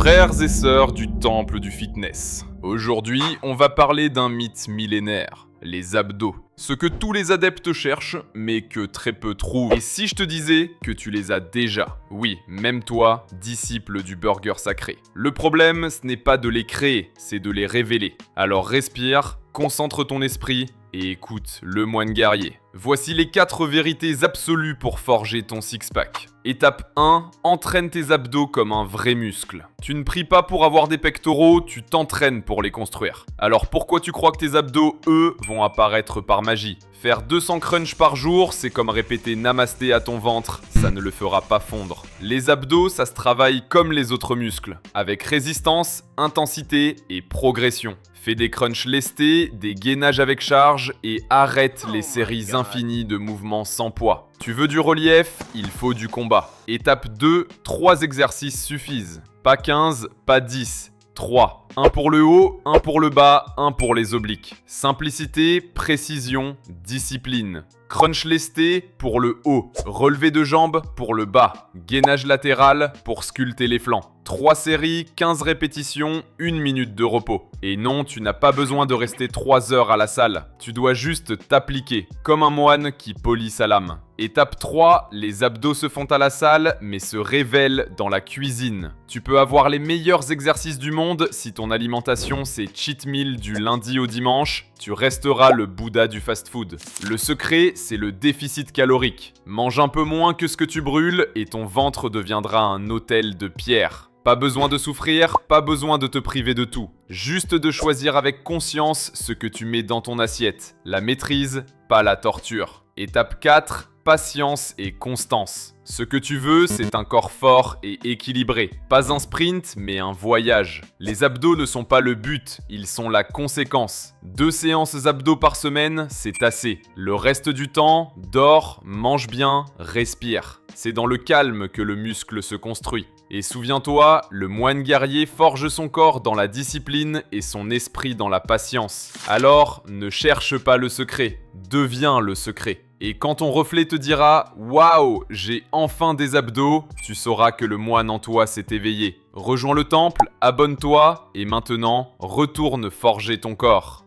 Frères et sœurs du temple du fitness. Aujourd'hui, on va parler d'un mythe millénaire, les abdos. Ce que tous les adeptes cherchent, mais que très peu trouvent. Et si je te disais que tu les as déjà? Oui, même toi, disciple du burger sacré. Le problème, ce n'est pas de les créer, c'est de les révéler. Alors respire, concentre ton esprit et écoute le moine guerrier. Voici les 4 vérités absolues pour forger ton six-pack. Étape 1, entraîne tes abdos comme un vrai muscle. Tu ne pries pas pour avoir des pectoraux, tu t'entraînes pour les construire. Alors pourquoi tu crois que tes abdos, eux, vont apparaître par magie? Faire 200 crunchs par jour, c'est comme répéter namasté à ton ventre, ça ne le fera pas fondre. Les abdos, ça se travaille comme les autres muscles, avec résistance, intensité et progression. Fais des crunchs lestés, des gainages avec charge et arrête les séries infinies de mouvements sans poids. Tu veux du relief, il faut du combat. Étape 2, 3 exercices suffisent. Pas 15, pas 10. 3. Un pour le haut, un pour le bas, un pour les obliques. Simplicité, précision, discipline. Crunch lesté pour le haut. Relevé de jambes pour le bas. Gainage latéral pour sculpter les flancs. 3 séries, 15 répétitions, 1 minute de repos. Et non, tu n'as pas besoin de rester 3 heures à la salle. Tu dois juste t'appliquer, comme un moine qui polit sa lame. Étape 3, les abdos se font à la salle, mais se révèlent dans la cuisine. Tu peux avoir les meilleurs exercices du monde, si ton alimentation c'est cheat meal du lundi au dimanche, tu resteras le Bouddha du fast-food. Le secret, c'est le déficit calorique. Mange un peu moins que ce que tu brûles et ton ventre deviendra un autel de pierre. Pas besoin de souffrir, pas besoin de te priver de tout. Juste de choisir avec conscience ce que tu mets dans ton assiette. La maîtrise, pas la torture. Étape 4, patience et constance. Ce que tu veux, c'est un corps fort et équilibré. Pas un sprint, mais un voyage. Les abdos ne sont pas le but, ils sont la conséquence. 2 séances abdos par semaine, c'est assez. Le reste du temps, dors, mange bien, respire. C'est dans le calme que le muscle se construit. Et souviens-toi, le moine guerrier forge son corps dans la discipline et son esprit dans la patience. Alors, ne cherche pas le secret, deviens le secret. Et quand ton reflet te dira « Waouh, j'ai enfin des abdos », tu sauras que le moine en toi s'est éveillé. Rejoins le temple, abonne-toi et maintenant, retourne forger ton corps.